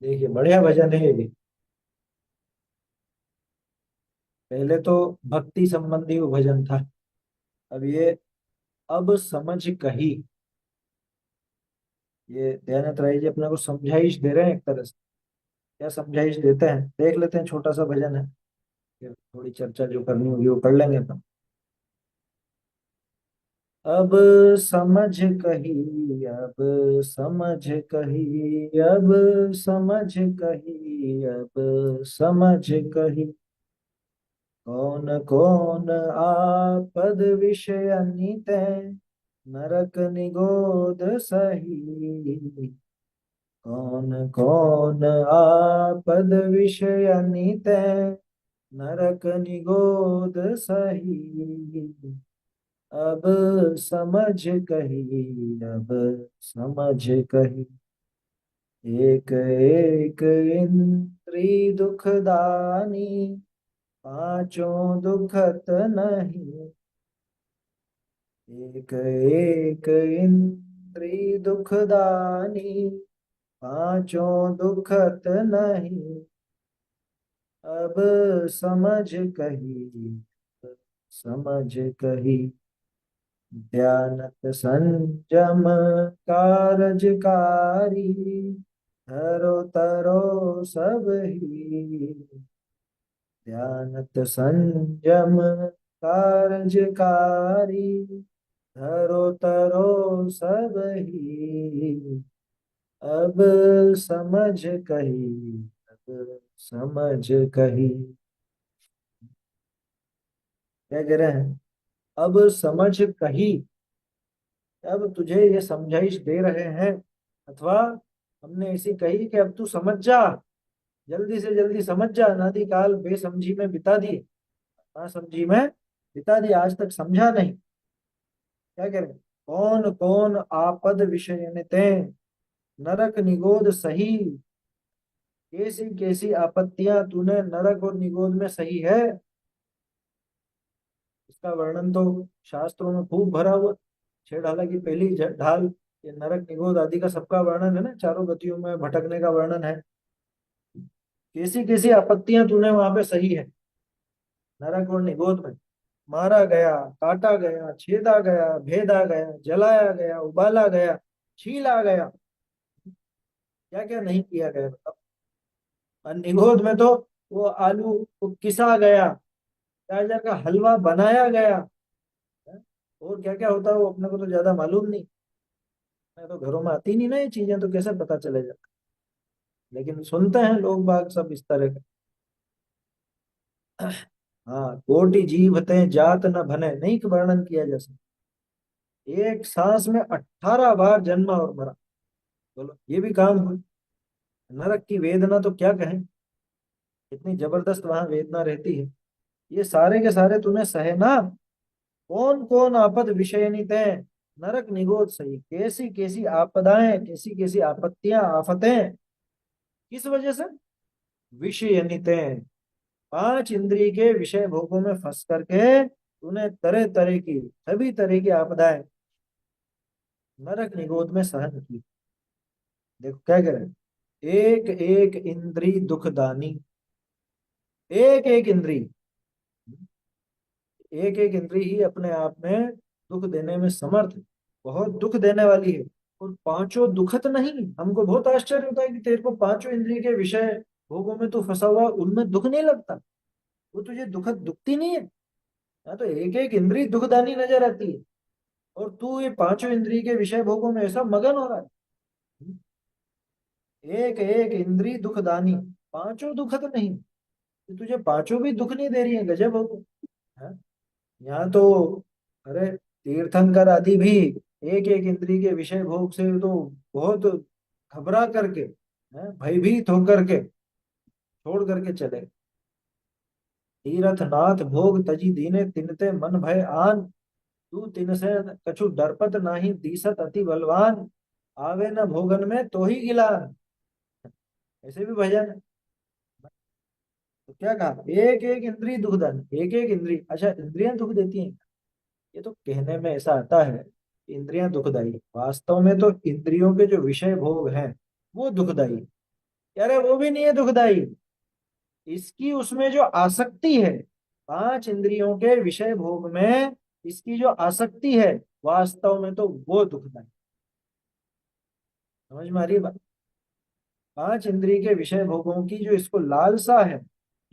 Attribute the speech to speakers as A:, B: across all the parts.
A: देखिए बढ़िया भजन है ये भी। पहले तो भक्ति संबंधी वो भजन था। अब ये अब समझ कही, ये दयानंद राय जी अपने को समझाइश दे रहे हैं एक तरह से। क्या समझाइश देते हैं देख लेते हैं, छोटा सा भजन है। फिर थोड़ी चर्चा जो करनी होगी वो कर लेंगे अपन। अब समझ कही, अब समझ कही, अब समझ कही, अब समझ कही। कौन कौन आपद विषय नित, नरक निगोद सही। कौन कौन आपद विषय नित, नरक निगोद सही। अब समझ कही, अब समझ कही। एक एक इंद्री दुखदानी, पांचों दुखत नहीं। एक एक इंद्री दुखदानी, पांचों दुखत नहीं। अब समझ कही, समझ कही। ध्यानत संयम कारजकारी, धरो तरो सब ही। ध्यानत संयम कारजकारी, धरो तरो सब ही। अब समझ कही, अब समझ कही। क्या कह रहे हैं? अब समझ कही। अब तुझे ये समझाइश दे रहे हैं, अथवा हमने ऐसी कही कि अब तू समझ जा। जल्दी से जल्दी समझ जा, अनादि काल बेसमझी में बिता दिए, ना समझी में बिता दिए, आज तक समझा नहीं। क्या कह रहे हैं? कौन कौन आपद विषय ते, नरक निगोद सही। कैसी कैसी आपत्तियां तूने नरक और निगोद में सही है, इसका वर्णन तो शास्त्रों में खूब भरा हुआ। छह ढाला की पहली ढाल ये नरक निगोद आदि का सबका वर्णन है ना, चारों गतियों में भटकने का वर्णन है। कैसी कैसी आपत्तियां तूने वहां पे सही है, नरक और निगोद में। मारा गया, काटा गया, छेदा गया, भेदा गया, जलाया गया, उबाला गया, छीला गया। क्या क्या नहीं किया गया बताओ। और निगोद में तो वो आलू को किसा गया, गाजर का हलवा बनाया गया है? और क्या क्या होता है वो अपने को तो ज्यादा मालूम नहीं। मैं तो घरों में आती नहीं ना ये चीजें, तो कैसे पता चलेगा। लेकिन सुनते हैं लोग बाग सब इस तरह के। हाँ, कोटि जीव ते जात न भने, नहीं वर्णन किया जा सकता। एक सांस में 18 बार जन्मा और मरा। बोलो ये भी काम हुआ। नरक की वेदना तो क्या कहें, इतनी जबरदस्त वहां वेदना रहती है। ये सारे के सारे तूने सहे ना। कौन कौन आपद विषयनित है, नरक निगोद सही। कैसी कैसी आपदाएं, कैसी कैसी आपत्तियां, आफतें, किस वजह से? विषयनित है। पांच इंद्रिय के विषय भोगों में फंस करके तूने तरह तरह की, सभी तरह की आपदाएं नरक निगोद में सहन की। देखो क्या कह रहे हैं, एक एक इंद्री दुखदानी। एक एक इंद्री, एक एक इंद्री ही अपने आप में दुख देने में समर्थ है, बहुत दुख देने वाली है। और पांचों दुखत नहीं। हमको बहुत आश्चर्य होता है कि तेरे को पांचों इंद्रिय के विषय भोगों में तू फंसा हुआ, उनमें दुख नहीं लगता। वो तुझे दुखत दुखती नहीं है। हाँ, तो एक एक इंद्री दुखदानी नजर आती है, और तू ये पांचों इंद्रिय के विषय भोगों में ऐसा मगन हो रहा है। एक एक इंद्री दुखदानी, पांचों दुखत नहीं। तो तुझे पांचों भी दुख नहीं दे रही है, गजब हो गया। हाँ? यहाँ तो अरे तीर्थंकर आदि भी एक एक इंद्री के विषय भोग से तो बहुत घबरा करके, भयभीत होकर के छोड़ करके चले। तीरथ नाथ भोग तजी दीने, तिनते मन भय आन। तू तिन से कछु डरपत नाही, दीसत अति बलवान। आवे न भोगन में तो ही गिलान। ऐसे भी भजन है। तो क्या कहा, एक एक इंद्री दुखदान, एक एक इंद्री। अच्छा इंद्रियां दुख देती हैं? ये तो कहने में ऐसा आता है कि इंद्रियां दुखदाई, वास्तव में तो इंद्रियों के जो विषय भोग हैं वो दुखदाई। कह रहे वो भी नहीं है दुखदाई, इसकी उसमें जो आसक्ति है, पांच इंद्रियों के विषय भोग में इसकी जो आसक्ति है, वास्तव में तो वो दुखदाई। समझ में आ रही है बात? पांच इंद्रिय के विषय भोगों की जो इसको लालसा है,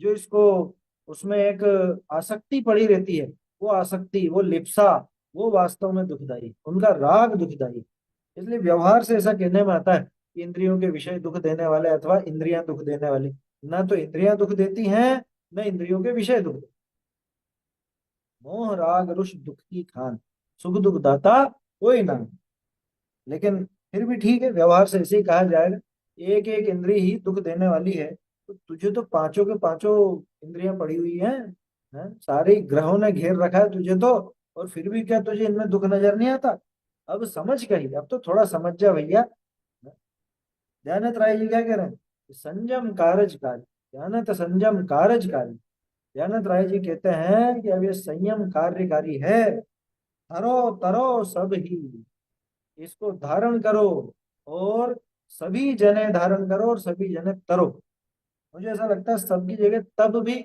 A: जो इसको उसमें एक आसक्ति पड़ी रहती है, वो आसक्ति, वो लिप्सा, वो वास्तव में दुखदाई, उनका राग दुखदाई। इसलिए व्यवहार से ऐसा कहने में आता है कि इंद्रियों के विषय दुख देने वाले अथवा इंद्रियां दुख देने वाली। ना तो इंद्रियां दुख देती हैं, न इंद्रियों के विषय दुख देते। मोह राग रुष दुख की खान, सुख दुख दाता कोई ना। लेकिन फिर भी ठीक है, व्यवहार से ऐसे ही कहा जाएगा। एक एक इंद्रिय ही दुख देने वाली है, तो तुझे तो पांचों के पांचों इंद्रियां पड़ी हुई हैं, सारे ग्रहों ने घेर रखा है तुझे तो, और फिर भी क्या तुझे इनमें दुख नजर नहीं आता? अब समझ गई, अब तो थोड़ा समझ जा भैया। दयानंद राय जी क्या कह रहे हैं? संयम कारजकारी, दयानंद संयम कारजकारी। दयानंद राय जी कहते हैं कि अब ये संयम कार्यकारी है। तरो तरो सब ही, इसको धारण करो, और सभी जने धारण करो, और सभी जने तरो। मुझे ऐसा लगता है सबकी जगह तब भी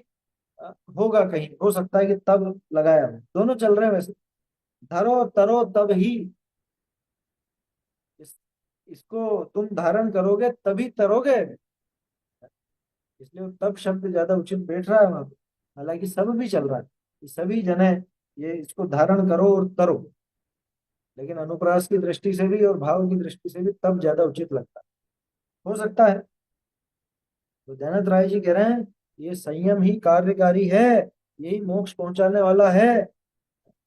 A: होगा, कहीं हो सकता है कि तब लगाया हो, दोनों चल रहे हैं वैसे। धरो तरो तब ही, इस, इसको तुम धारण करोगे तभी तरोगे। इसलिए वो तब शब्द ज्यादा उचित बैठ रहा है वहां पे। हालांकि सब भी चल रहा है कि सभी जने ये इसको धारण करो और तरो, लेकिन अनुप्रास की दृष्टि से भी और भाव की दृष्टि से भी तब ज्यादा उचित लगता है। हो सकता है। तो दयानंद राय जी कह रहे हैं ये संयम ही कार्यकारी है, यही मोक्ष पहुंचाने वाला है।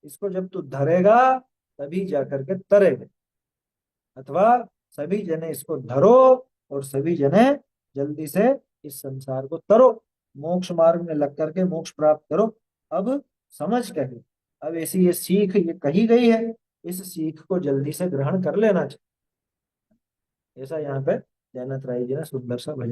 A: इसको जब तू धरेगा तभी जाकर के तरेगा। अथवा सभी जने इसको धरो, और सभी जने जल्दी से इस संसार को तरो, मोक्ष मार्ग में लग करके मोक्ष प्राप्त करो। अब समझ कही, अब ऐसी ये सीख ये कही गई है, इस सीख को जल्दी से ग्रहण कर लेना चाहिए। ऐसा यहाँ पे दयानंद राय जी ने सुंदर सा भजन